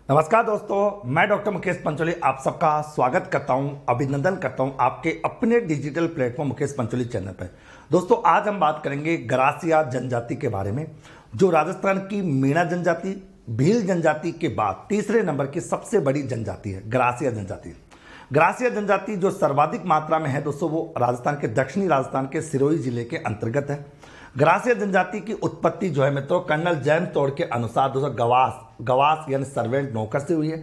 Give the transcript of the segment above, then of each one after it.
नमस्कार दोस्तों, मैं डॉक्टर मुकेश पंचोली आप सबका स्वागत करता हूं, अभिनंदन करता हूं आपके अपने digital platform Mukesh Pancholi channel पर। दोस्तों, आज हम बात करेंगे गरासिया जनजाति के बारे में, जो राजस्थान की मीणा जनजाति, भील जनजाति के बाद तीसरे नंबर की सबसे बड़ी जनजाति है गरासिया जनजाति। गरासिया जनजाति जो सर्वाधिक मात्रा में है दोस्तों, वो राजस्थान के दक्षिणी राजस्थान के सिरोही जिले के अंतर्गत है। गरासिया जनजाति की उत्पत्ति जो है मित्रों, कर्नल जेम्स टोड के अनुसार दोस्तों गवास यानी सर्वेंट नौकर से हुई है।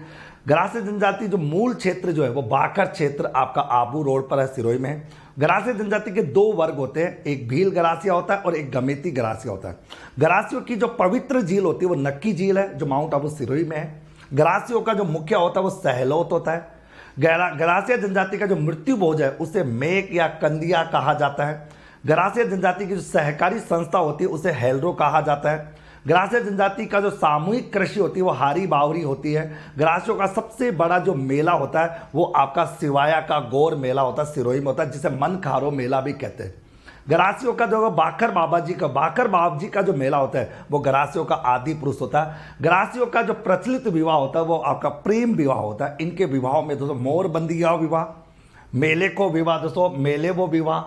गरासिया जनजाति जो मूल क्षेत्र जो है वो बाकर क्षेत्र आपका आबू रोड पर है, सिरोही में है। गरासिया जनजाति के दो वर्ग होते हैं, एक भील गरासिया होता है और एक गमेती गरासिया होता है। गरासियों की जो पवित्र झील होती है वो नक्की झील है, जो माउंट आबू सिरोही में है। गरासियों का जो मुख्य होता है वो सहलोत होता है। गरासिया जनजाति का जो मृत्यु भोज है उसे मेक या कंदिया कहा जाता है। गरासिया जनजाति की जो सहकारी संस्था होती है उसे हेलरो कहा जाता है। गरासिया जनजाति का जो सामूहिक कृषि होती है वो हारी बावरी होती है। गरासियों का सबसे बड़ा जो मेला होता है वो आपका सिवाया का गौर मेला होता है, सिरोही में होता है, जिसे मन खारो मेला भी कहते हैं। गरासियों का जो बाकर बाबा जी का जो मेला होता है वो गरासियों का आदि पुरुष होता है। गरासियों का जो प्रचलित विवाह होता है वो आपका प्रेम विवाह होता है। इनके विवाहों में दोस्तों मोरबंदिया विवाह, मेले को विवाह दोस्तों, मेले वो विवाह,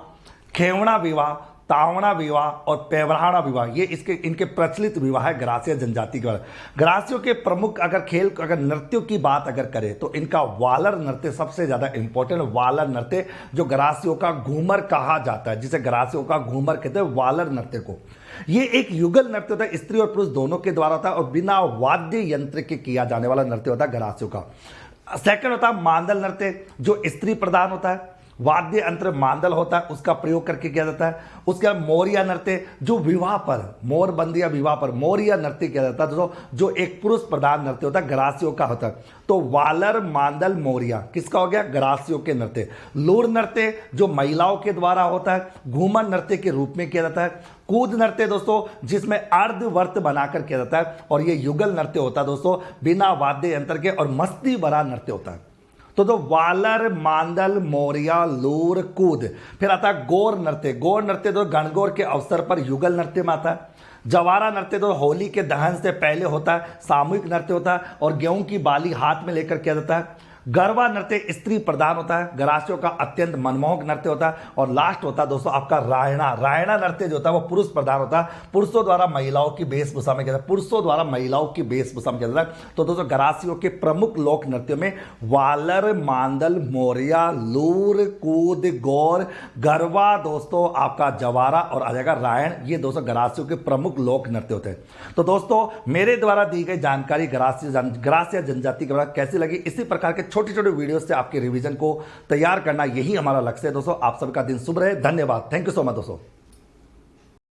खेवड़ा विवाह, तावड़ा विवाह और पेवराड़ा विवाह, ये इनके प्रचलित विवाह है गरासिया जनजाति के। गरासियों के प्रमुख अगर नृत्यों की बात अगर करें तो इनका वालर नृत्य सबसे ज़्यादा इंपॉर्टेंट। वालर नृत्य जो गरासियों का घूमर कहा जाता है, जिसे गरासियों का घूमर कहते हैं वालर नृत्य को। ये एक युगल नृत्य होता है, स्त्री और पुरुष दोनों के द्वारा होता है और बिना वाद्य यंत्र के किया जाने वाला नृत्य होता है गरासियों का। सेकंड होता है मांदल नृत्य, जो स्त्री प्रधान होता है, वाद्य यंत्र मांदल होता है, उसका प्रयोग करके किया जाता है। उसके बाद मोरिया नृत्य जो विवाह पर, मोरबंदिया विवाह पर मोरिया नृत्य किया जाता है दोस्तों, जो एक पुरुष प्रधान नृत्य होता है, गरासियों का होता है। तो वालर, मांदल, मोरिया किसका हो गया? गरासियों के नृत्य। लूर नृत्य जो महिलाओं के द्वारा होता है, घूमर नृत्य के रूप में किया जाता है। कूद नृत्य दोस्तों जिसमें अर्धवर्त बनाकर किया जाता है, और ये युगल नृत्य होता है दोस्तों, बिना वाद्य यंत्र के, और मस्ती भरा नृत्य होता है। तो वालर, मांदल, मोरिया, लूर, कूद। फिर आता है गौर नृत्य। गौर नृत्य तो गणगौर के अवसर पर युगल नृत्य में आता है। जवारा नृत्य तो होली के दहन से पहले होता है, सामूहिक नृत्य होता है और गेहूं की बाली हाथ में लेकर किया जाता है। गरबा नृत्य स्त्री प्रधान होता है। गरासियों का अत्यंत मनमोहक नृत्य होता है। और लास्ट होता है दोस्तों आपका रायणा। रायणा नृत्य जो होता है वो पुरुष प्रधान होता है, पुरुषों द्वारा महिलाओं की वेशभूषा में किया जाता है, पुरुषों द्वारा महिलाओं की वेशभूषा में किया जाता है। तो दोस्तों गरासियों के प्रमुख लोक नृत्यों में वालर, मांदल, मोरिया, लूर, कूद, गौर, गरबा दोस्तों आपका जवारा और आ जाएगा रायण, ये दोस्तों गरासियों के प्रमुख लोक नृत्य होते हैं। तो दोस्तों मेरे द्वारा दी गई जानकारी गरासिया जनजाति के बारे में कैसी लगी, इसी प्रकार के छोटे छोटे वीडियो से आपके रिवीजन को तैयार करना, यही हमारा लक्ष्य है दोस्तों। आप सबका दिन शुभ रहे। धन्यवाद। थैंक यू सो मच दोस्तों।